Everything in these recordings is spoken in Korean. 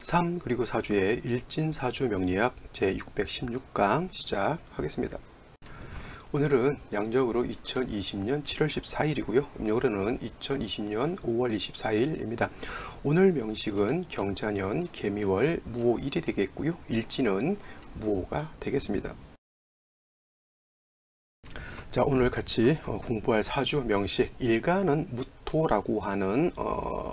3 그리고 4주의 일진사주 명리학 제616강 시작하겠습니다. 오늘은 양력으로 2020년 7월 14일이고요. 음력으로는 2020년 5월 24일입니다. 오늘 명식은 경자년 개미월 무오일이 되겠고요. 일진은 무오가 되겠습니다. 자, 오늘 같이 공부할 사주 명식 일간은 무토라고 하는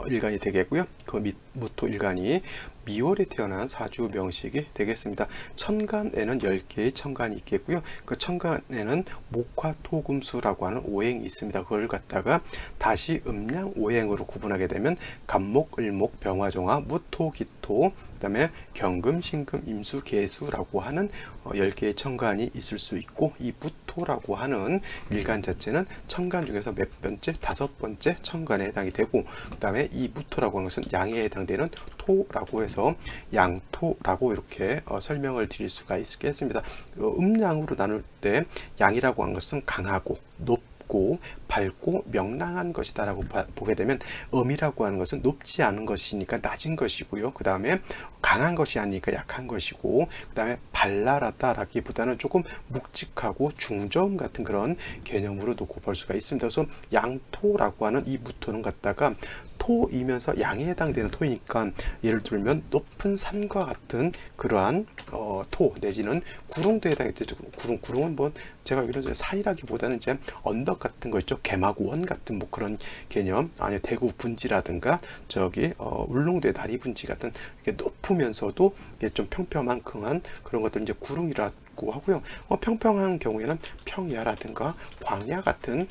일간이 되겠고요. 그 무토 일간이 미월에 태어난 사주 명식이 되겠습니다. 천간에는 10개의 천간이 있겠고요. 그 천간에는 목화토금수라고 하는 오행이 있습니다. 그걸 갖다가 다시 음양 오행으로 구분하게 되면 간목, 을목, 병화정화, 무토, 기토, 그 다음에 경금, 신금, 임수, 계수라고 하는 10개의 천간이 있을 수 있고, 이 무토라고 하는 일간 자체는 천간 중에서 몇 번째? 5번째 천간에 해당이 되고, 그 다음에 이 무토라고 하는 것은 양에 해당되는 토라고 해서 양토라고 이렇게 설명을 드릴 수가 있겠습니다. 음양으로 나눌 때 양이라고 하는 것은 강하고 높고 밝고 명랑한 것이다 라고 보게 되면, 음이라고 하는 것은 높지 않은 것이니까 낮은 것이고요. 그 다음에 강한 것이 아니니까 약한 것이고, 그 다음에 발랄하다라기보다는 조금 묵직하고 중저음 같은 그런 개념으로 놓고 볼 수가 있습니다. 그래서 양토라고 하는 이 무토는 갖다가 토이면서 양에 해당되는 토이니까, 예를 들면 높은 산과 같은 그러한 토 내지는 구릉도 해당이 되죠. 구릉은 뭐 제가 알기로는 산이라기보다는 이제 언덕 같은 거 있죠. 개마고원 같은 뭐 그런 개념, 아니면 대구 분지라든가 저기 울릉도의 다리 분지 같은 이게 높으면서도 이게 좀 평평한 그런 것들 이제 구릉이라고 하고요. 평평한 경우에는 평야라든가 광야 같은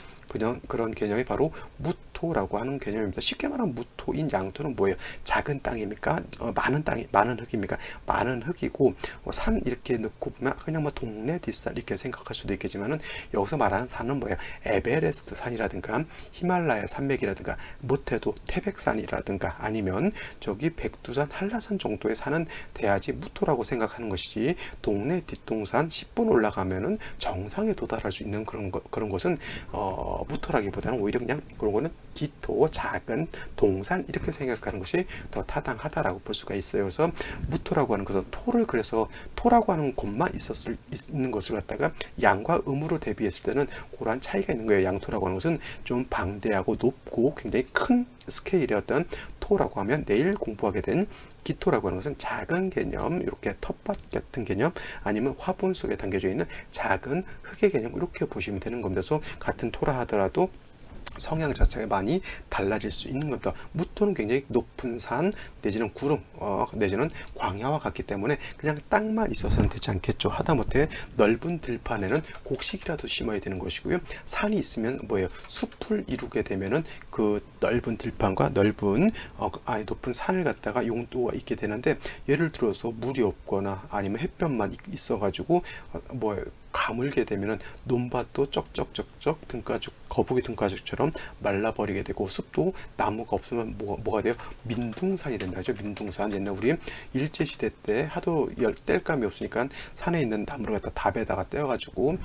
그런 개념이 바로 무토라고 하는 개념입니다. 쉽게 말하면 무토인 양토는 뭐예요? 작은 땅입니까? 많은 흙입니까? 많은 흙이고, 산 이렇게 넣고 보면 그냥 뭐 동네 뒷산 이렇게 생각할 수도 있겠지만은, 여기서 말하는 산은 뭐예요? 에베레스트 산이라든가 히말라야 산맥이라든가, 못해도 태백산이라든가 아니면 저기 백두산, 한라산 정도의 산은 돼야지 무토라고 생각하는 것이지, 동네 뒷동산 10분 올라가면은 정상에 도달할 수 있는 그런 것은 무토라기보다는 오히려 그냥 그런 거는 기토, 작은 동산 이렇게 생각하는 것이 더 타당하다라고 볼 수가 있어요. 그래서 무토라고 하는 것은 토를, 그래서 토라고 하는 곳만 있는 것을 갖다가 양과 음으로 대비했을 때는 그러한 차이가 있는 거예요. 양토라고 하는 것은 좀 방대하고 높고 굉장히 큰 스케일의 어떤 토라고 하면, 내일 공부하게 된 기토라고 하는 것은 작은 개념, 이렇게 텃밭 같은 개념, 아니면 화분 속에 담겨져 있는 작은 흙의 개념, 이렇게 보시면 되는 겁니다. 그래서 같은 토라 하더라도 성향 자체가 많이 달라질 수 있는 겁니다. 무토는 굉장히 높은 산 내지는 구름 내지는 광야와 같기 때문에 그냥 땅만 있어서는 되지 않겠죠. 하다못해 넓은 들판에는 곡식이라도 심어야 되는 것이고요. 산이 있으면 뭐예요? 숲을 이루게 되면은 그 넓은 들판과 넓은 높은 산을 갖다가 용도가 있게 되는데, 예를 들어서 물이 없거나 아니면 햇볕만 있어 가지고 가물게 되면은 논밭도 쩍쩍쩍쩍 거북이 등가죽처럼 말라버리게 되고, 숲도 나무가 없으면 뭐가 돼요? 민둥산이 된다죠. 민둥산. 옛날 우리 일제시대 때 하도 뗄감이 없으니까 산에 있는 나무를 갖다 답에다가 떼어가지고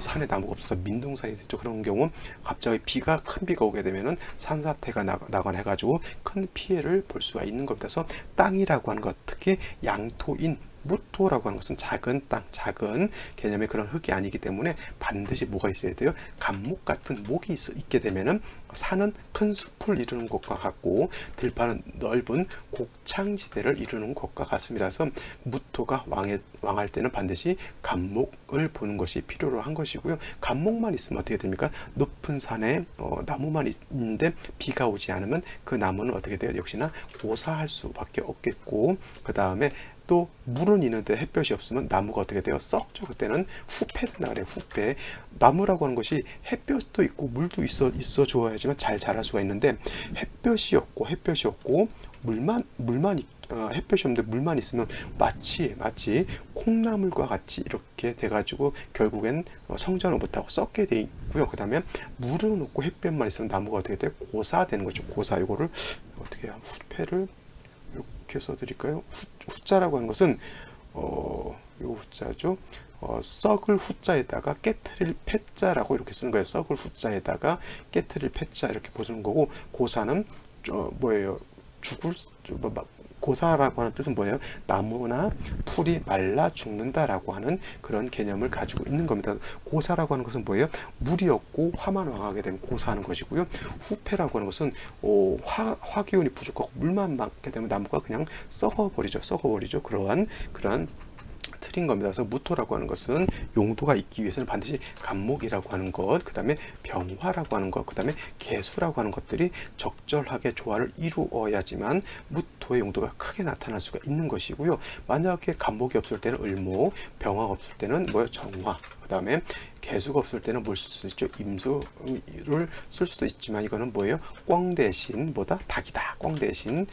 산에 나무가 없어서 민둥산이 됐죠. 그런 경우 갑자기 큰 비가 오게 되면은 산사태가 나거나 해가지고 큰 피해를 볼 수가 있는 겁니다. 그래서 땅이라고 하는 것, 특히 양토인 무토라고 하는 것은 작은 땅, 작은 개념의 그런 흙이 아니기 때문에 반드시 뭐가 있어야 돼요? 간목 같은 목이 있게 되면은 산은 큰 숲을 이루는 것과 같고, 들판은 넓은 곡창지대를 이루는 것과 같습니다. 그래서 무토가 왕할 때는 반드시 간목을 보는 것이 필요로 한 것이고요. 간목만 있으면 어떻게 됩니까? 높은 산에 나무만 있는데 비가 오지 않으면 그 나무는 어떻게 돼요? 역시나 고사할 수밖에 없겠고, 그 다음에 또 물은 있는데 햇볕이 없으면 나무가 어떻게 돼요? 썩죠. 그때는 후패된다 그래요. 후패. 나무라고 하는 것이 햇볕도 있고 물도 있어 줘야지만 잘 자랄 수가 있는데, 햇볕이 없고 햇볕이 없는데 물만 있으면 마치 콩나물과 같이 이렇게 돼가지고 결국엔 성장을 못하고 썩게 돼 있고요. 그 다음에 물은 없고 햇볕만 있으면 나무가 어떻게 돼요? 고사되는 거죠. 고사. 이거를 어떻게 해야, 후패를 이렇게 써드릴까요? 후자라고 하는 것은 요 후자죠. 썩을 후자에다가 깨트릴 패자라고 이렇게 쓰는 거예요. 썩을 후자에다가 깨트릴 패자 이렇게 보는 거고, 고사는 뭐예요? 고사라고 하는 뜻은 뭐예요? 나무나 풀이 말라 죽는다라고 하는 그런 개념을 가지고 있는 겁니다. 고사라고 하는 것은 뭐예요? 물이 없고 화만 왕하게 되면 고사하는 것이고요. 후패라고 하는 것은 화기운이 부족하고 물만 많게 되면 나무가 그냥 썩어버리죠. 그러한 틀인 겁니다. 그래서 무토라고 하는 것은 용도가 있기 위해서는 반드시 간목이라고 하는 것, 그 다음에 병화라고 하는 것, 그 다음에 개수라고 하는 것들이 적절하게 조화를 이루어야지만 무토의 용도가 크게 나타날 수가 있는 것이고요. 만약에 간목이 없을 때는 을목, 병화가 없을 때는 정화, 그 다음에 개수가 없을 때는 뭘 쓸 수 있죠? 임수를 쓸 수도 있지만 이거는 뭐예요? 꿩 대신 닭이다. 꿩 대신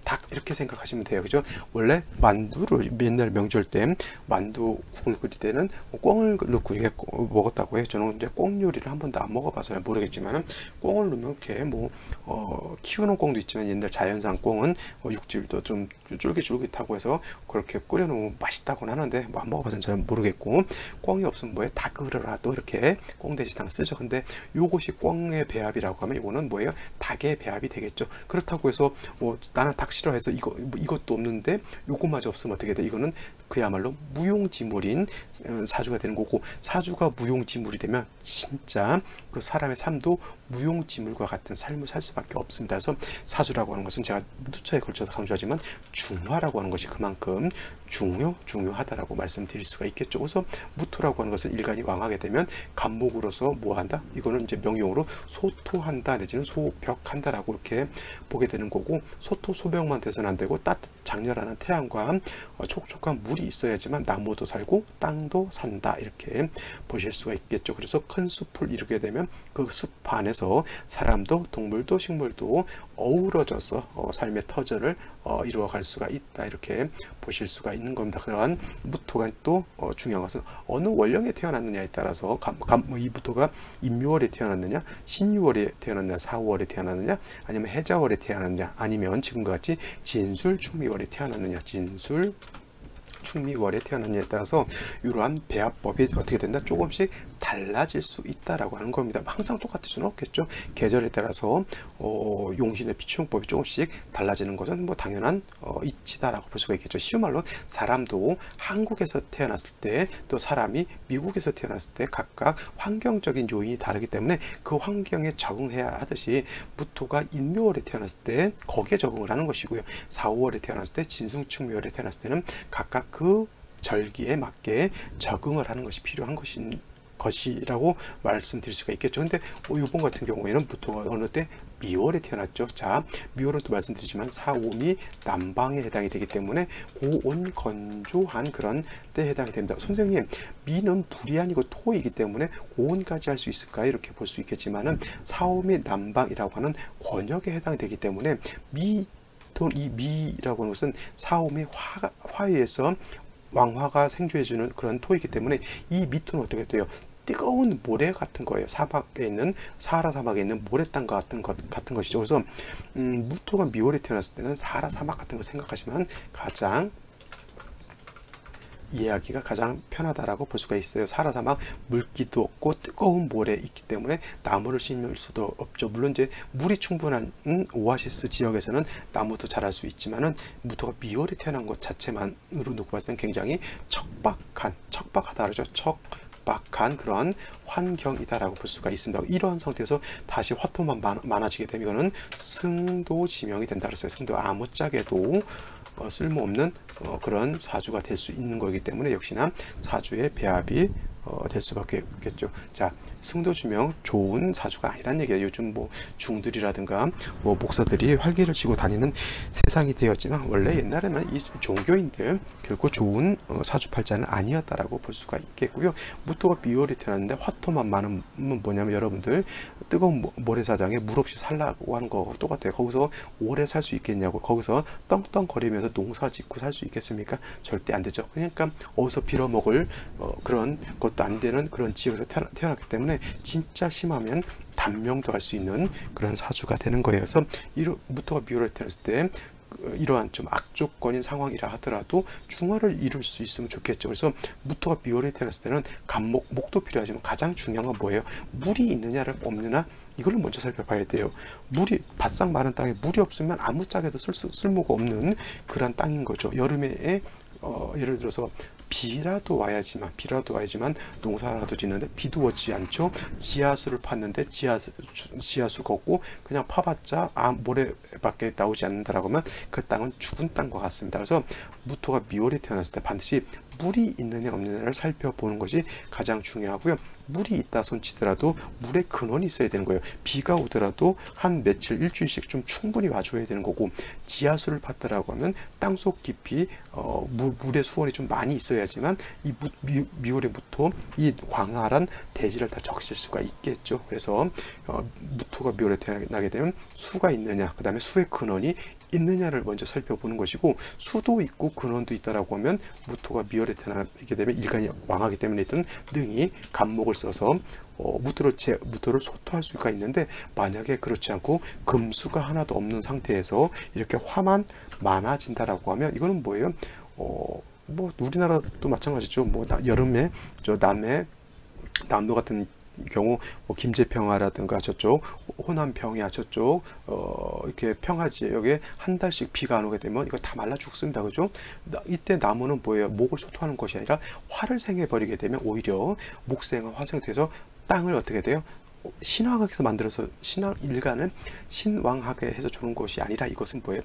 닭 이렇게 생각하시면 돼요. 그죠? 원래 만두를 맨날 명절 때 만두국을 끓일 때는 꿩을 넣고 이렇게 먹었다고 해요. 저는 이제 꿩 요리를 한 번도 안 먹어봐서 잘 모르겠지만은 꿩을 넣으면 이렇게 키우는 꿩도 있지만 옛날 자연산 꿩은 육질도 좀 쫄깃쫄깃하고 해서 그렇게 끓여놓으면 맛있다고는 하는데 안 먹어봐서 잘 모르겠고, 꿩이 없으면 닭으로라도 이렇게 꿩 대신 쓰죠. 근데 요것이 꿩의 배합이라고 하면 이거는 닭의 배합이 되겠죠. 그렇다고 해서 나는 닭 싫어해서 이것도 없는데 요것마저 없으면 어떻게 돼? 이거는 그야말로 무용지물인 사주가 되는 거고, 사주가 무용지물이 되면 진짜 그 사람의 삶도 무용지물과 같은 삶을 살 수밖에 없습니다. 그래서 사주라고 하는 것은 제가 누차에 걸쳐서 강조하지만 중화라고 하는 것이 그만큼 중요하다라고 말씀드릴 수가 있겠죠. 그래서 무토라고 하는 것은 일간이 왕하게 되면 간목으로서 뭐한다? 이거는 이제 명용으로 소토한다 내지는 소벽한다라고 이렇게 보게 되는 거고, 소토 소벽만 돼서는 안 되고 장렬하는 태양과 촉촉한 물이 있어야지만 나무도 살고 땅도 산다 이렇게 보실 수가 있겠죠. 그래서 큰 숲을 이루게 되면 그 숲 안에서 사람도 동물도 식물도 어우러져서 삶의 터전을 이루어갈 수가 있다 이렇게 보실 수가 있는 겁니다. 그러한 무토가 또 중요한 것은 어느 원령에 태어났느냐에 따라서 이 무토가 임유월에 태어났느냐, 신유월에 태어났느냐, 사월에 태어났느냐, 아니면 해자월에 태어났느냐, 아니면 지금과 같이 진술 충미월에 태어났느냐, 진술 충미월에 태어났냐에 따라서 이러한 배합법이 어떻게 된다? 조금씩 달라질 수 있다라고 하는 겁니다. 항상 똑같을 수는 없겠죠. 계절에 따라서 용신의 비추용법이 조금씩 달라지는 것은 당연한 이치다라고 볼 수가 있겠죠. 쉬운 말로 사람도 한국에서 태어났을 때 또 사람이 미국에서 태어났을 때 각각 환경적인 요인이 다르기 때문에 그 환경에 적응해야 하듯이 무토가 인묘월에 태어났을 때 거기에 적응을 하는 것이고요. 4, 5월에 태어났을 때 진승충묘월에 태어났을 때는 각각 그 절기에 맞게 적응을 하는 것이 필요한 것이라고 말씀드릴 수가 있겠죠. 근데 이번 같은 경우에는 무토가 어느 때 미월에 태어났죠. 자, 미월은 또 말씀드리지만 사오미 남방에 해당이 되기 때문에 고온 건조한 그런 때에 해당이 됩니다. 선생님, 미는 불이 아니고 토이기 때문에 고온까지 할 수 있을까요? 이렇게 볼 수 있겠지만은 사오미 남방이라고 하는 권역에 해당이 되기 때문에 이 미라고 하는 것은 사오미 화에서 왕화가 생주해주는 그런 토이기 때문에 이 미토는 어떻게 돼요? 뜨거운 모래 같은 거예요. 사하라 사막에 있는 모래땅과 같은 것이죠. 그래서 무토가 미월에 태어났을 때는 사하라 사막 같은 거 생각하시면 가장 이해하기가 가장 편하다라고 볼 수가 있어요. 사하라 사막 물기도 없고 뜨거운 모래 있기 때문에 나무를 심을 수도 없죠. 물론 이제 물이 충분한 오아시스 지역에서는 나무도 자랄 수 있지만은 무토가 미월에 태어난 것 자체만으로 놓고 봤을 때는 굉장히 척박하다 그러죠. 척박한 그런 환경이다라고 볼 수가 있습니다. 이러한 상태에서 다시 화토만 많아지게 되면 이거는 승도지명이 된다 그랬어요. 승도 아무짝에도 쓸모없는 그런 사주가 될 수 있는 거기 때문에 역시나 사주의 배합이 될 수밖에 없겠죠. 자, 승도지명 좋은 사주가 아니란 얘기예요. 요즘 중들이라든가 목사들이 활기를 치고 다니는 세상이 되었지만 원래 옛날에는 이 종교인들 결코 좋은 사주팔자는 아니었다라고 볼 수가 있겠고요. 무토가 미월에 태어났는데 화토만 많으면 뭐냐면 여러분들 뜨거운 모래사장에 물 없이 살라고 하는 거 똑같아요. 거기서 오래 살 수 있겠냐고, 거기서 떵떵거리면서 농사 짓고 살 수 있겠습니까? 절대 안 되죠. 그러니까 어디서 빌어먹을 그런 것도 안 되는 그런 지역에서 태어났기 때문에 진짜 심하면 단명도 할 수 있는 그런 사주가 되는 거예요. 그래서 무토가 미월에 태어났을 때 이러한 좀 악조건인 상황이라 하더라도 중화를 이룰 수 있으면 좋겠죠. 그래서 무토가 미월에 태어났을 때는 목도 필요하지만 가장 중요한 건 뭐예요? 물이 있느냐를 없느냐, 이걸 먼저 살펴봐야 돼요. 물이 바싹 마른 땅에 물이 없으면 아무짝에도 쓸모가 없는 그런 땅인 거죠. 여름에 예를 들어서 비라도 와야지만 농사라도 짓는데 비도 오지 않죠. 지하수를 팠는데 지하수가 없고 그냥 파봤자 모래밖에 나오지 않는다라고 하면 그 땅은 죽은 땅과 같습니다. 그래서 무토가 미월에 태어났을 때 반드시 물이 있느냐 없느냐를 살펴보는 것이 가장 중요하고요. 물이 있다 손치더라도 물의 근원이 있어야 되는 거예요. 비가 오더라도 한 며칠 일주일씩 좀 충분히 와줘야 되는 거고, 지하수를 팠다라고 하면 땅속 깊이 물의 수온이 좀 많이 있어야지만 이 미월의 무토, 이 광활한 대지를 다 적실 수가 있겠죠. 그래서 무토가 미월에 태어나게 되면 수가 있느냐, 그 다음에 수의 근원이 있느냐를 먼저 살펴보는 것이고, 수도 있고 근원도 있다라고 하면 무토가 미월에 태어나게 되면 일간이 왕하기 때문에 있던 능이 간목을 써서 무토를 소토할 수가 있는데, 만약에 그렇지 않고 금수가 하나도 없는 상태에서 이렇게 화만 많아진다라고 하면 이거는 뭐예요? 뭐 우리나라도 마찬가지죠. 뭐 여름에 남도 같은 경우 뭐 김제평화라든가 저쪽 호남평야 저쪽 이렇게 평화 지역에 한 달씩 비가 안 오게 되면 이거 다 말라 죽습니다. 그죠? 이때 나무는 뭐예요? 목을 소토하는 것이 아니라 화를 생해 버리게 되면 오히려 목생화 화생돼서 땅을 어떻게 돼요? 신왕학에서 만들어서 일간을 신왕하게 해서 주는 것이 아니라 이것은 뭐예요?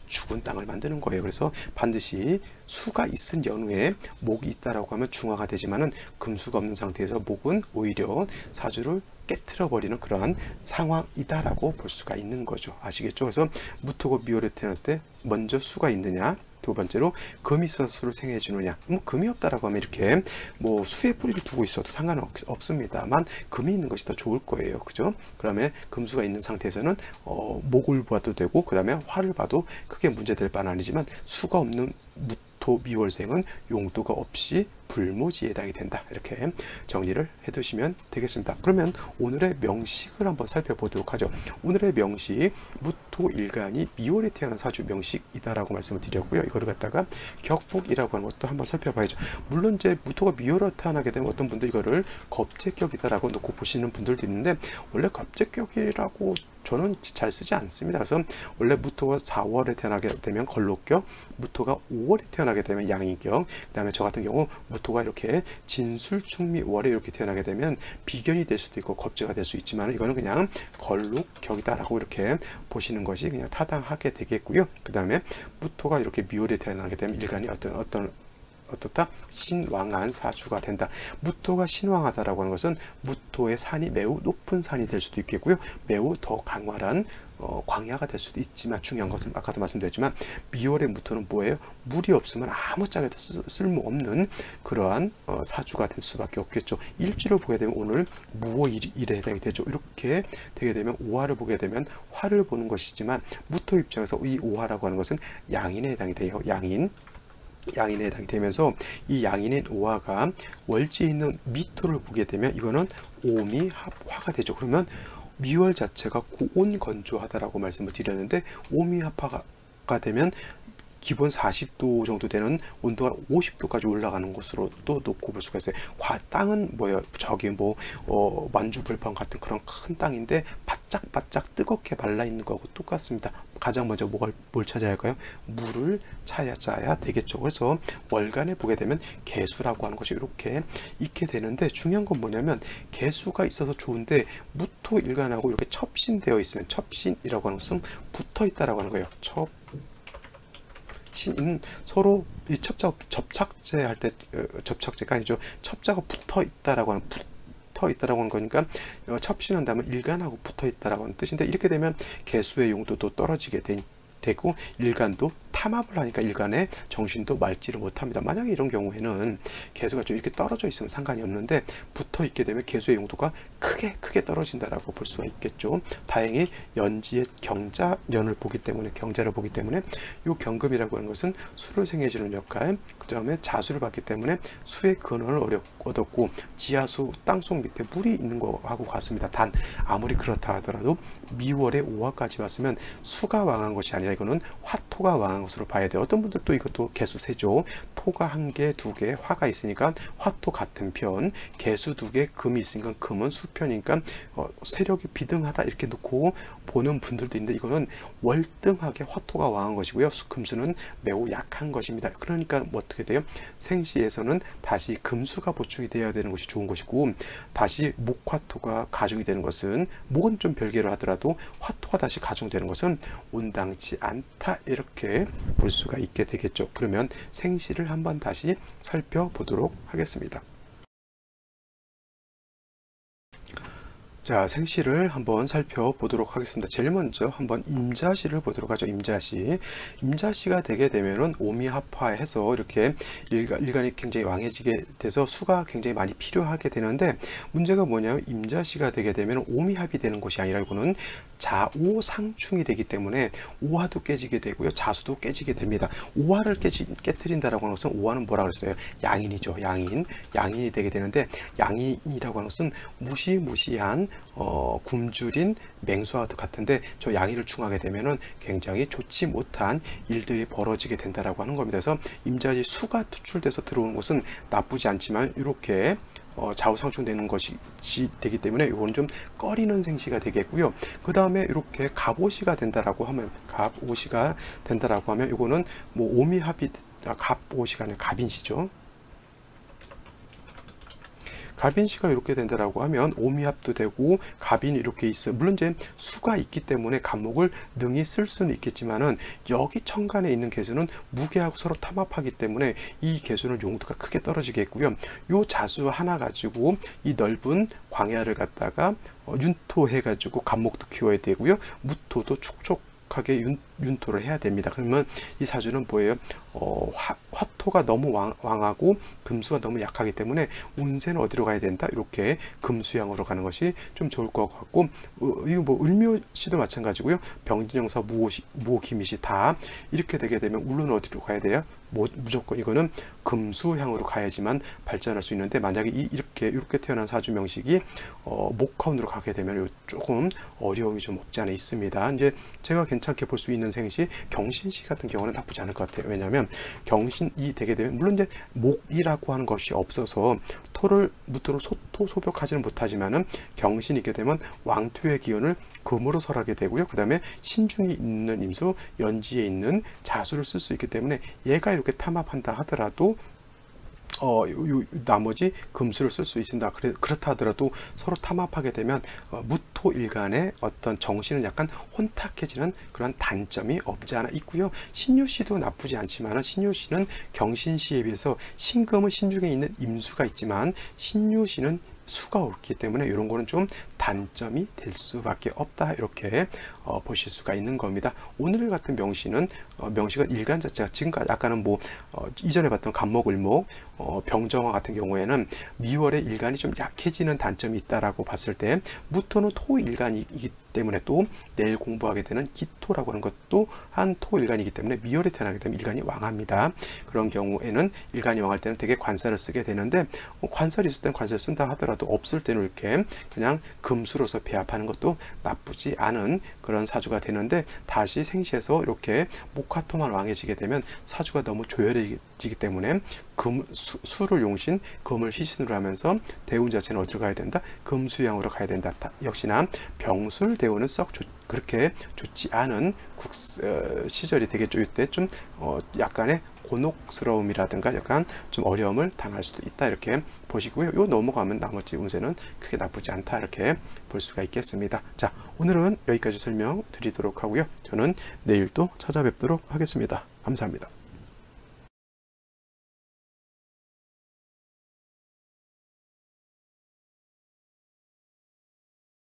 죽은 땅을 만드는 거예요. 그래서 반드시 수가 있은 연후에 목이 있다라고 하면 중화가 되지만은 금수가 없는 상태에서 목은 오히려 사주를 깨트려 버리는 그러한 상황이다라고 볼 수가 있는 거죠. 아시겠죠? 그래서 무토가 미월에 태어났을 때 먼저 수가 있느냐, 두 번째로 금이 있어서 수를 생해 주느냐. 뭐 금이 없다라고 하면 이렇게 뭐 수의 뿌리를 두고 있어도 상관은 없습니다만 금이 있는 것이 더 좋을 거예요. 그죠? 그러면 금수가 있는 상태에서는 목을 봐도 되고 그 다음에 화를 봐도 크게 문제될 바는 아니지만, 수가 없는 무토 미월생은 용도가 없이 불모지에 해당이 된다. 이렇게 정리를 해 두시면 되겠습니다. 그러면 오늘의 명식을 한번 살펴보도록 하죠. 오늘의 명식, 무토 일간이 미월에 태어난 사주 명식이다라고 말씀을 드렸고요. 이거를 갖다가 격복이라고 하는 것도 한번 살펴봐야죠. 물론 이제 무토가 미월에 태어나게 되면 어떤 분들 이거를 겁재격이다라고 놓고 보시는 분들도 있는데, 원래 겁재격이라고 저는 잘 쓰지 않습니다. 그래서 원래 무토가 4월에 태어나게 되면 걸록격, 무토가 5월에 태어나게 되면 양인격, 그 다음에 저 같은 경우 무토가 이렇게 진술충미 월에 이렇게 태어나게 되면 비견이 될 수도 있고 겁재가 될 수 있지만, 이거는 그냥 걸록격이다라고 이렇게 보시는 것이 그냥 타당하게 되겠고요. 그 다음에 무토가 이렇게 미월에 태어나게 되면 일간이 어떻다? 신왕한 사주가 된다. 무토가 신왕하다라고 하는 것은 무토의 산이 매우 높은 산이 될 수도 있겠고요. 매우 더 강활한 광야가 될 수도 있지만, 중요한 것은 아까도 말씀드렸지만 미월의 무토는 뭐예요? 물이 없으면 아무짝에도 쓸모없는 그러한 사주가 될 수밖에 없겠죠. 일지를 보게 되면 오늘 무오일에 해당이 되죠. 이렇게 되게 되면 오화를 보게 되면 화를 보는 것이지만, 무토 입장에서 이 오화라고 하는 것은 양인에 해당이 돼요. 양인에 해당이 되면서 이 양인인 오화가 월지에 있는 미토를 보게 되면 이거는 오미합화가 되죠. 그러면 미월 자체가 고온건조하다라고 말씀을 드렸는데, 오미합화가 되면 기본 40도 정도 되는 온도가 50도까지 올라가는 것으로 또 놓고 볼 수가 있어요. 땅은 뭐예요? 저기 만주벌판 같은 그런 큰 땅인데 바짝바짝 뜨겁게 말라 있는 거하고 똑같습니다. 가장 먼저 뭘 찾아야 할까요? 물을 찾아야 되겠죠. 그래서 월간에 보게 되면 개수라고 하는 것이 이렇게 있게 되는데, 중요한 건 뭐냐면 개수가 있어서 좋은데 무토 일간하고 이렇게 첩신되어 있으면, 첩신이라고 하는 것은 붙어 있다라고 하는 거예요. 서로 이 접착제 할 때, 접착제가 아니죠. 첩자가 붙어 있다라고 하는 거니까 첩신한다면 일간하고 붙어 있다라고 하는 뜻인데, 이렇게 되면 개수의 용도도 떨어지게 되고 일간도 탐합을 하니까 일간의 정신도 맑지를 못합니다. 만약에 이런 경우에는 개수가 좀 이렇게 떨어져 있으면 상관이 없는데, 붙어 있게 되면 개수의 용도가 크게 떨어진다라고 볼 수가 있겠죠. 다행히 연지의 경자를 보기 때문에 이 경금이라고 하는 것은 수를 생해주는 역할, 그 다음에 자수를 받기 때문에 수의 근원을 얻었고, 지하수 땅속 밑에 물이 있는 거하고 같습니다. 단 아무리 그렇다 하더라도 미월에 5화까지 왔으면 수가 왕한 것이 아니라 이거는 화토가 왕한 것으로 봐야 돼요. 어떤 분들도 이것도 개수 세죠. 토가 1개, 2개, 화가 있으니까 화토 같은 편, 개수 2개, 금이 있으니까 금은 수편이니까 세력이 비등하다 이렇게 놓고 보는 분들도 있는데, 이거는 월등하게 화토가 왕한 것이고요. 금수는 매우 약한 것입니다. 그러니까 뭐 어떻게 돼요? 생시에서는 다시 금수가 보충이 되어야 되는 것이 좋은 것이고, 다시 목화토가 가중이 되는 것은, 목은 좀 별개로 하더라도 화토가 다시 가중되는 것은 온당치 않다, 이렇게 볼 수가 있게 되겠죠. 그러면 생시를 한번 다시 살펴보도록 하겠습니다. 자, 생시를 한번 살펴보도록 하겠습니다. 제일 먼저 한번 임자시를 보도록 하죠. 임자시가 되게 되면은 오미합화해서 이렇게 일간이 굉장히 왕해지게 돼서 수가 굉장히 많이 필요하게 되는데, 문제가 뭐냐면 임자시가 되게 되면 오미합이 되는 것이 아니라 이거는 좌오상충이 되기 때문에 오화도 깨지게 되고요, 자수도 깨지게 됩니다. 오화를 깨뜨린다라고 하는 것은, 오화는 뭐라 그랬어요? 양인이죠. 양인이 되게 되는데, 양인이라고 하는 것은 무시무시한 굶주린 맹수와 같은데, 저 양의를 충하게 되면은 굉장히 좋지 못한 일들이 벌어지게 된다라고 하는 겁니다. 그래서 임자시 수가 투출돼서 들어오는 것은 나쁘지 않지만, 이렇게 좌우상충되는 것이 되기 때문에 이건 좀 꺼리는 생시가 되겠고요. 그 다음에 이렇게 갑오시가 된다라고 하면, 이거는 뭐 오미합이, 갑오시가 아니라 갑인시죠. 갑인시가 이렇게 된다라고 하면 오미합도 되고 갑인이 이렇게 있어요. 물론 이제 수가 있기 때문에 갑목을 능히 쓸 수는 있겠지만은, 여기 천간에 있는 개수는 무게하고 서로 탐합하기 때문에 이 개수는 용도가 크게 떨어지겠고요. 요 자수 하나 가지고 이 넓은 광야를 갖다가 윤토해 가지고 갑목도 키워야 되고요, 무토도 촉촉하게 윤토를 해야 됩니다. 그러면 이 사주는 뭐예요? 화토가 너무 왕하고 금수가 너무 약하기 때문에 운세는 어디로 가야 된다? 이렇게 금수양으로 가는 것이 좀 좋을 것 같고, 이거 뭐 을묘시도 마찬가지고요. 병진영사, 무호, 기미시 다 이렇게 되게 되면 울루는 어디로 가야 돼요? 무조건 이거는 금수향으로 가야지만 발전할 수 있는데, 만약에 이렇게 태어난 사주 명식이 목화운으로 가게 되면 조금 어려움이 좀 없지 않아 있습니다. 이제 제가 괜찮게 볼 수 있는 생시, 경신시 같은 경우는 나쁘지 않을 것 같아요. 왜냐하면 경신이 되게 되면, 물론 이제 목이라고 하는 것이 없어서 무토를 소토소벽하지는 못하지만은, 경신이게 되면 왕토의 기운을 금으로 설하게 되고요. 그 다음에 신중이 있는 임수, 연지에 있는 자수를 쓸 수 있기 때문에, 얘가 이렇게 탐합한다 하더라도 나머지 금수를 쓸 수 있습니다. 그렇다 하더라도 서로 탐합하게 되면 무토일간의 어떤 정신은 약간 혼탁해지는 그런 단점이 없지 않아 있고요. 신유시도 나쁘지 않지만, 신유시는 경신시에 비해서 신금은 신중에 있는 임수가 있지만, 신유시는 수가 없기 때문에 이런 거는 좀 단점이 될 수밖에 없다, 이렇게 보실 수가 있는 겁니다. 오늘 같은 명식은 일간 자체가 지금까지 아까는 이전에 봤던 갑목을목, 병정화 같은 경우에는 미월에 일간이 좀 약해지는 단점이 있다라고 봤을 때, 무토는 토일간이기 때문에, 또 내일 공부하게 되는 기토라고 하는 것도 한 토일간이기 때문에 미월에 태어나게 되면 일간이 왕합니다. 그런 경우에는 일간이 왕할 때는 되게 관살을 쓰게 되는데, 관살이 있을 때는 관살을 쓴다 하더라도 없을 때는 이렇게 그냥 금수로서 배합하는 것도 나쁘지 않은 그런 사주가 되는데, 다시 생시에서 이렇게 목화토만 왕해지게 되면 사주가 너무 조열해지기 때문에 수를 용신, 금을 희신으로 하면서 대운 자체는 어디로 가야 된다? 금수양으로 가야 된다. 역시나 병술 대운은 그렇게 좋지 않은 시절이 되겠죠. 이때 좀 약간의 곤혹스러움이라든가 약간 좀 어려움을 당할 수도 있다, 이렇게 보시고요. 요 넘어가면 나머지 운세는 크게 나쁘지 않다, 이렇게 볼 수가 있겠습니다. 자, 오늘은 여기까지 설명드리도록 하고요. 저는 내일 또 찾아뵙도록 하겠습니다. 감사합니다.